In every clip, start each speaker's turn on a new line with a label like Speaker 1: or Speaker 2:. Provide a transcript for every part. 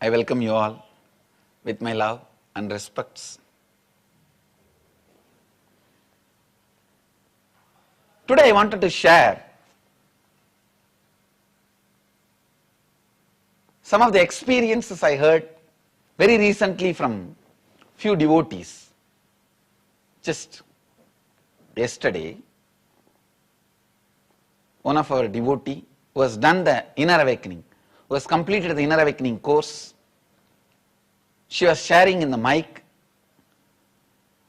Speaker 1: I welcome you all with my love and respects. Today I wanted to share some of the experiences I heard very recently from few devotees. Just yesterday, one of our devotee who has done the inner awakening, who has completed the inner awakening course, she was sharing in the mic,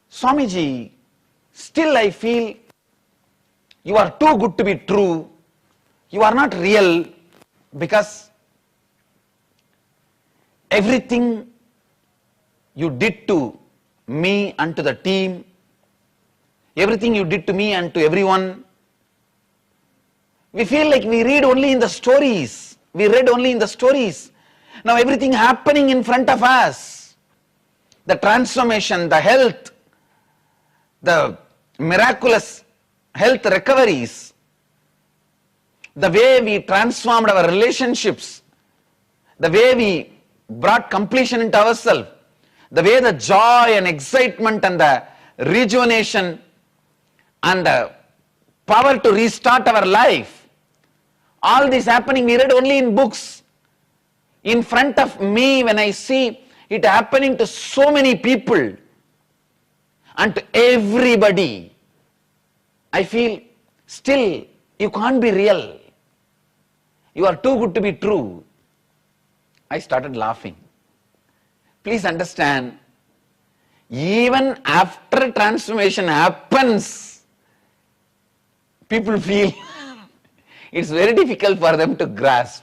Speaker 1: Swamiji, still I feel you are too good to be true, you are not real, because everything you did to me and to the team, everything you did to me and to everyone, we feel like we read only in the stories. We read only in the stories. Now everything happening in front of us, the transformation, the health, the miraculous health recoveries, the way we transformed our relationships, the way we brought completion into ourselves, the way the joy and excitement and the rejuvenation and the power to restart our life, all this happening, we read only in books. In front of me, when I see it happening to so many people and to everybody, I feel still you can't be real. You are too good to be true. I started laughing. Please understand, even after transformation happens, people feel it's very difficult for them to grasp.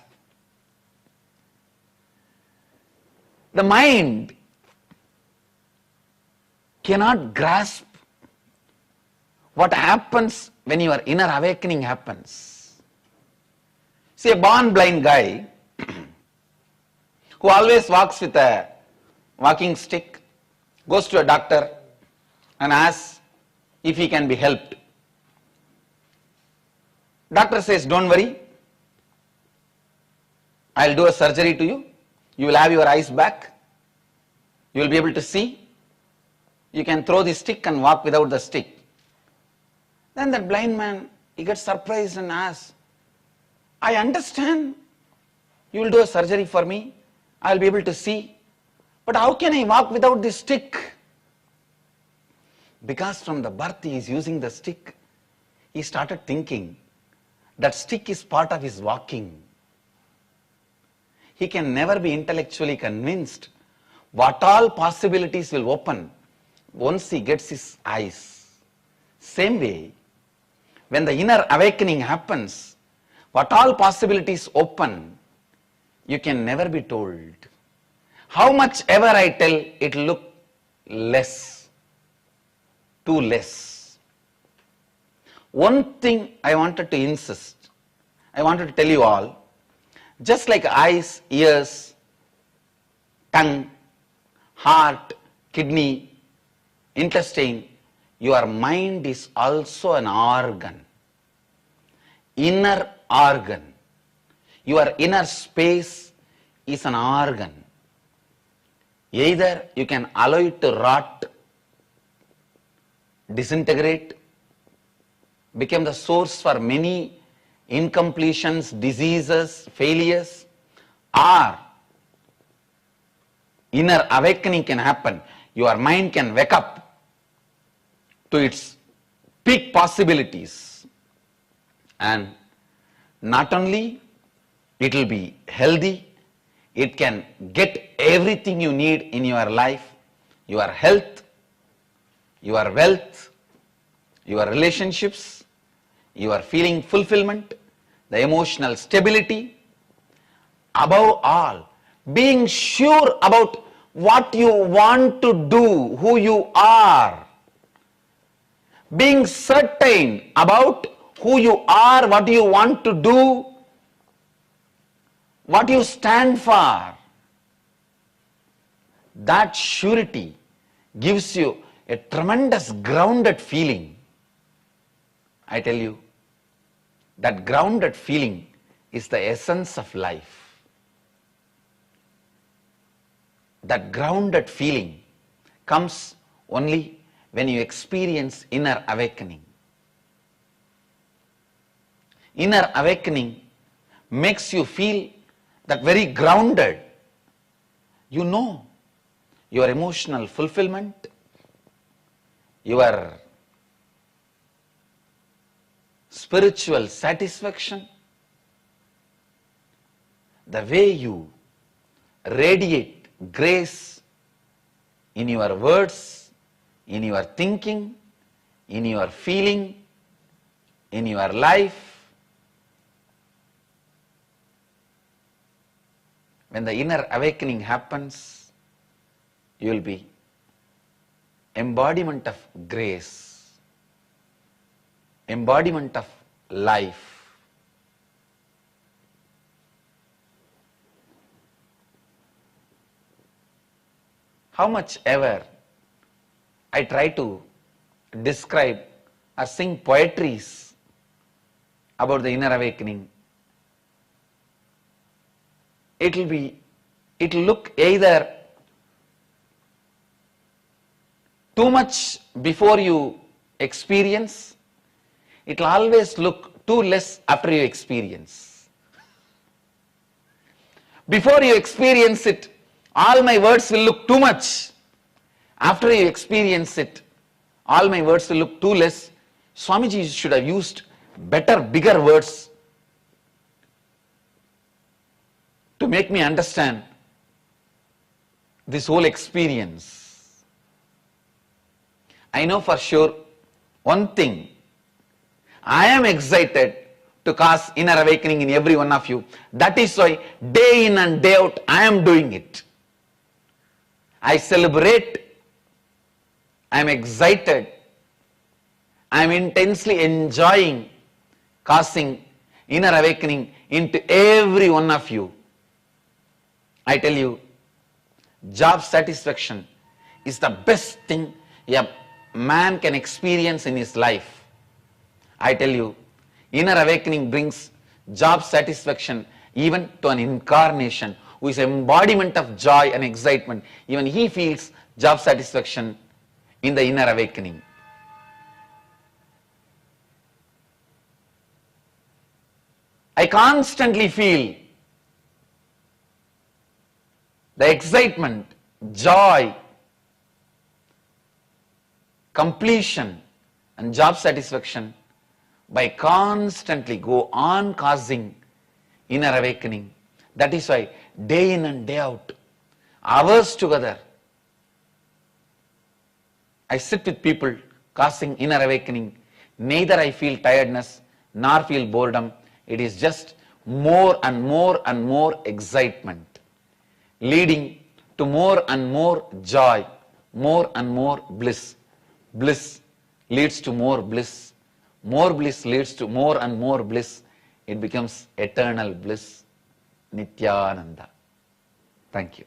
Speaker 1: The mind cannot grasp what happens when your inner awakening happens. See, a born blind guy who always walks with a walking stick goes to a doctor and asks if he can be helped. Doctor says, don't worry, I'll do a surgery to you. You will have your eyes back. You will be able to see. You can throw the stick and walk without the stick. Then that blind man, he gets surprised and asks, I understand you will do a surgery for me. I'll be able to see. But how can I walk without this stick? Because from the birth he is using the stick, he started thinking that stick is part of his walking. He can never be intellectually convinced what all possibilities will open once he gets his eyes. Same way, when the inner awakening happens, what all possibilities open, you can never be told. How much ever I tell, it will look less, too less. One thing I wanted to insist, I wanted to tell you all, just like eyes, ears, tongue, heart, kidney, intestine, your mind is also an organ, inner organ. Your inner space is an organ. Either you can allow it to rot, disintegrate, become the source for many incompletions, diseases, failures, or inner awakening can happen. Your mind can wake up to its peak possibilities, and not only it will be healthy, it can get everything you need in your life, your health, your wealth, your relationships, your feeling fulfillment, the emotional stability. Above all, being sure about what you want to do, who you are. Being certain about who you are, what you want to do, what you stand for. That surety gives you a tremendous grounded feeling. I tell you, that grounded feeling is the essence of life. that grounded feeling comes only when you experience inner awakening. Inner awakening makes you feel that very grounded. You know your emotional fulfillment, your spiritual satisfaction, the way you radiate grace in your words, in your thinking, in your feeling, in your life. When the inner awakening happens, you will be embodiment of grace, embodiment of life. How much ever I try to describe or sing poetries about the inner awakening, it will look either too much before you experience, it will always look too less after you experience. Before you experience it, all my words will look too much. After you experience it, all my words will look too less. Swamiji should have used better, bigger words to make me understand this whole experience. I know for sure one thing. I am excited to cause inner awakening in every one of you. That is why day in and day out I am doing it. I celebrate, I am excited, I am intensely enjoying causing inner awakening into every one of you. I tell you, job satisfaction is the best thing a man can experience in his life. I tell you, inner awakening brings job satisfaction even to an incarnation who is embodiment of joy and excitement. Even he feels job satisfaction in the inner awakening. I constantly feel the excitement, joy, completion and job satisfaction by constantly go on causing inner awakening. That is why day in and day out, hours together, I sit with people causing inner awakening. Neither I feel tiredness nor feel boredom. It is just more and more and more excitement, leading to more and more joy, more and more bliss. Bliss leads to more bliss. More bliss leads to more and more bliss. It becomes eternal bliss. Nityananda. Thank you.